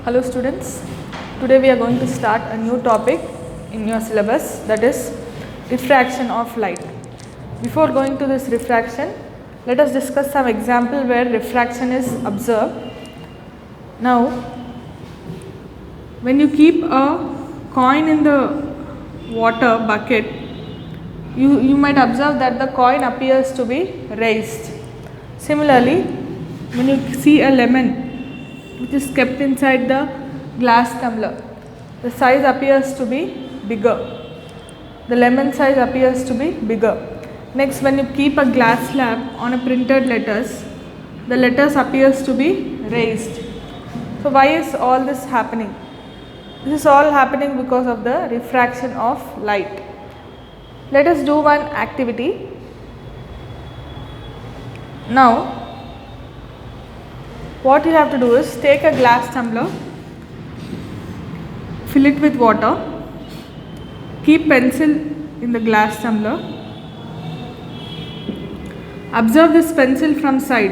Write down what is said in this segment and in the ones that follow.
Hello students, today we are going to start a new topic in your syllabus, that is refraction of light. Before going to this refraction, let us discuss some example where refraction is observed. Now, when you keep a coin in the water bucket, you might observe that the coin appears to be raised. Similarly, when you see a lemon which is kept inside the glass tumbler, the size appears to be bigger. The lemon size appears to be bigger. Next, when you keep a glass slab on a printed letters, the letters appears to be raised. So why is all this happening? This is all happening because of the refraction of light. Let us do one activity. Now, what you have to do is take a glass tumbler, fill it with water, keep pencil in the glass tumbler, observe this pencil from side.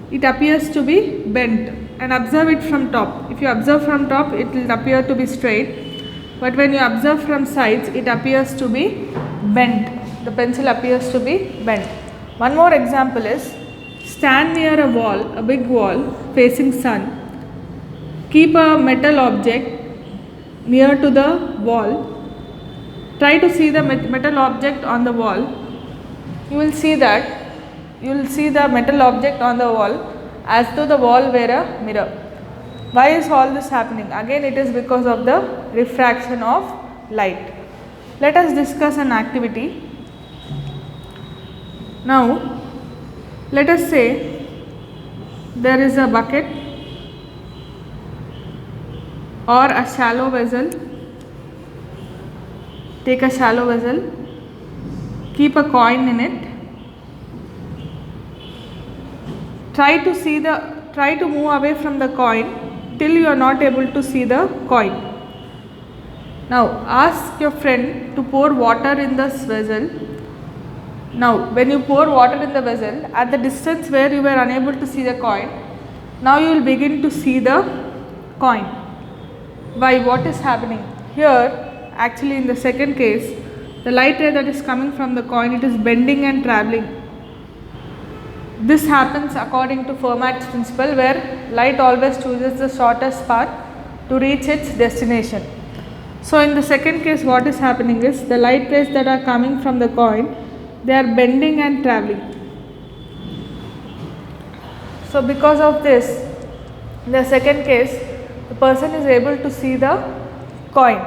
It appears to be bent, and observe it from top. If you observe from top, it will appear to be straight, but when you observe from sides, it appears to be bent. The pencil appears to be bent. One more example is, stand near a wall, a big wall facing sun. Keep a metal object near to the wall. Try to see the metal object on the wall. You will see the metal object on the wall as though the wall were a mirror. Why is all this happening? Again, it is because of the refraction of light. Let us discuss an activity. Now, let us say there is a bucket or a shallow vessel. Take a shallow vessel, keep a coin in it. Try to move away from the coin till you are not able to see the coin. Now, ask your friend to pour water in this vessel. Now, when you pour water in the vessel, at the distance where you were unable to see the coin, now you will begin to see the coin. Why? What is happening? Here, actually in the second case, the light ray that is coming from the coin, it is bending and travelling. This happens according to Fermat's principle, where light always chooses the shortest path to reach its destination. So, in the second case, what is happening is, the light rays that are coming from the coin, they are bending and travelling. So, because of this, in the second case, the person is able to see the coin.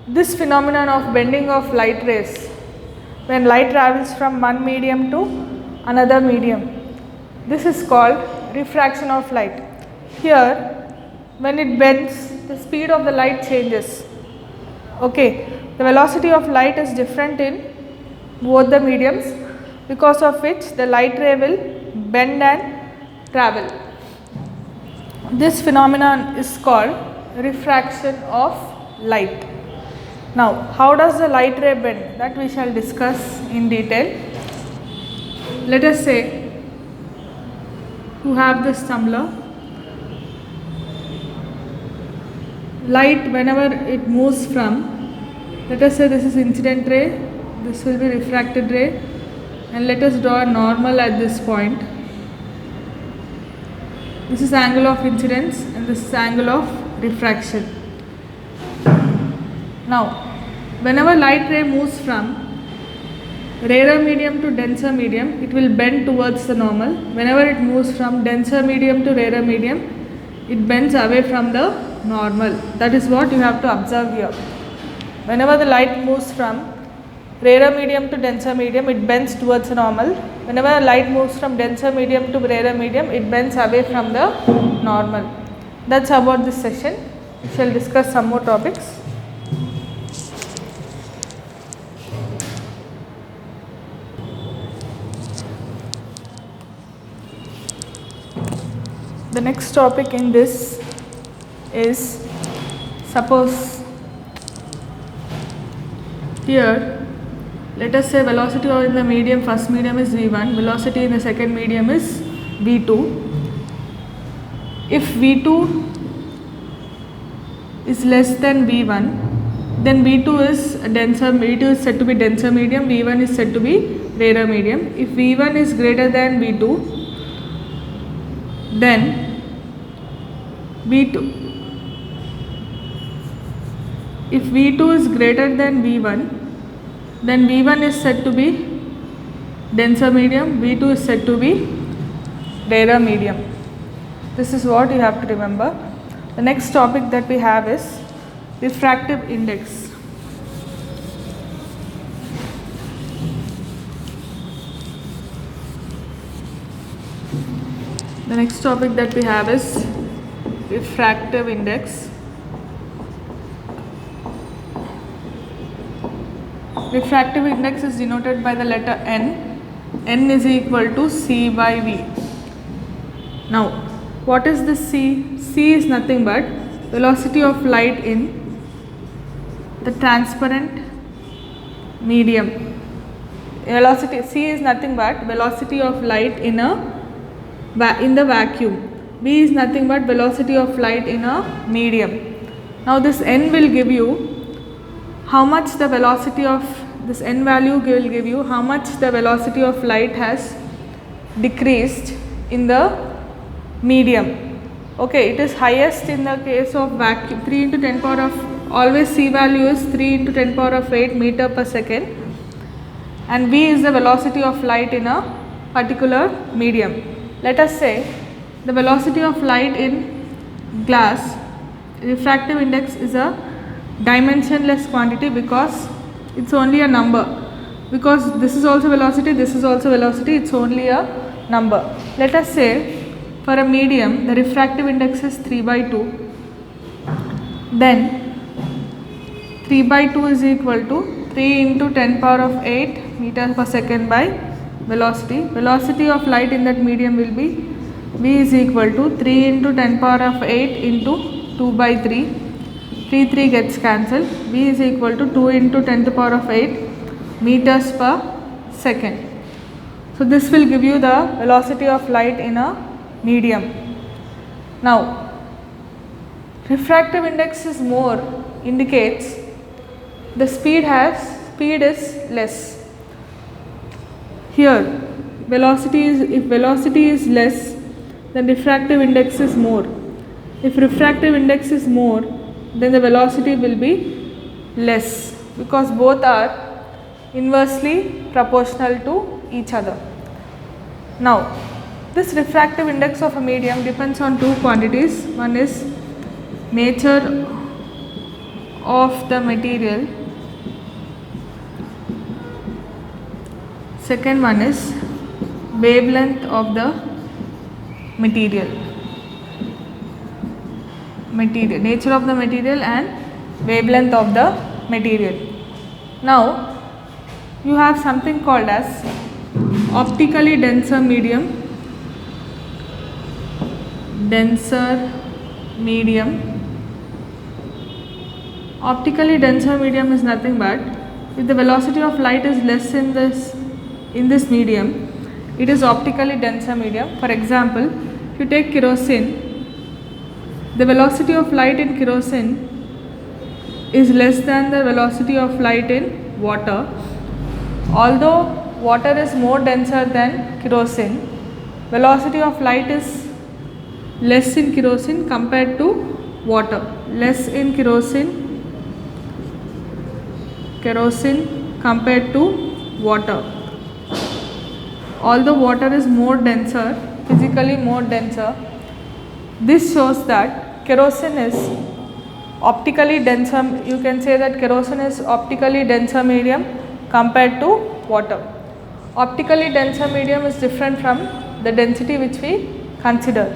This phenomenon of bending of light rays, when light travels from one medium to another medium, this is called refraction of light. Here, when it bends, the speed of the light changes. Okay, the velocity of light is different in both the mediums, because of which the light ray will bend and travel. This phenomenon is called refraction of light. Now, how does the light ray bend? That we shall discuss in detail. Let us say you have this tumbler. Light, whenever it moves from, let us say this is incident ray, this will be refracted ray, and let us draw a normal at this point. This is angle of incidence and this is angle of refraction. Now, whenever light ray moves from rarer medium to denser medium, it will bend towards the normal. Whenever it moves from denser medium to rarer medium, it bends away from the normal. That is what you have to observe here. Whenever the light moves from rarer medium to denser medium, it bends towards the normal. Whenever light moves from denser medium to rarer medium, it bends away from the normal. That's about this session. We shall discuss some more topics. The next topic in this is, suppose here let us say velocity in the medium, first medium is v1, velocity in the second medium is v2. If v2 is less than V1, then V2 is denser, V2 is said to be denser medium, V1 is said to be rarer medium. If V1 is greater than V2, then if V2 is greater than V1, then V1 is said to be denser medium, V2 is said to be rarer medium. This is what you have to remember. The next topic that we have is refractive index. The next topic that we have is refractive index. Refractive index is denoted by the letter N. N is equal to C by V. Now, what is this C? C is nothing but velocity of light in the transparent medium. Velocity C is nothing but velocity of light in the vacuum. V is nothing but velocity of light in a medium. Now this N will give you how much the velocity of this N value will give you how much the velocity of light has decreased in the medium. Okay, it is highest in the case of vacuum, 3 into 10 power of, always C value is 3 into 10 power of 8 meter per second, and V is the velocity of light in a particular medium. Let us say the velocity of light in glass, refractive index is a dimensionless quantity because it's only a number, because this is also velocity, this is also velocity, it's only a number. Let us say for a medium the refractive index is 3 by 2, then 3 by 2 is equal to 3 into 10 power of 8 meter per second by velocity. Velocity of light in that medium will be V is equal to 3 into 10 power of 8 into 2 by 3. 3 gets cancelled. V is equal to 2 into 10 to the power of 8 meters per second. So this will give you the velocity of light in a medium. Now refractive index is more, indicates the speed is less. Here if velocity is less, then refractive index is more. If refractive index is more, then the velocity will be less, because both are inversely proportional to each other. Now this refractive index of a medium depends on two quantities. One is nature of the material, second one is wavelength of the material. Nature of the material and wavelength of the material. Now you have something called as optically denser medium. Optically denser medium is nothing but if the velocity of light is less in this medium, it is optically denser medium. For example, if you take kerosene, the velocity of light in kerosene is less than the velocity of light in water. Although water is more denser than kerosene, velocity of light is less in kerosene compared to water. Less in kerosene compared to water. Although water is more denser, physically more denser, this shows that kerosene is optically denser. You can say that kerosene is optically denser medium compared to water. Optically denser medium is different from the density which we consider.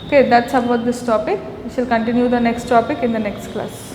Okay, that's about this topic. We shall continue the next topic in the next class.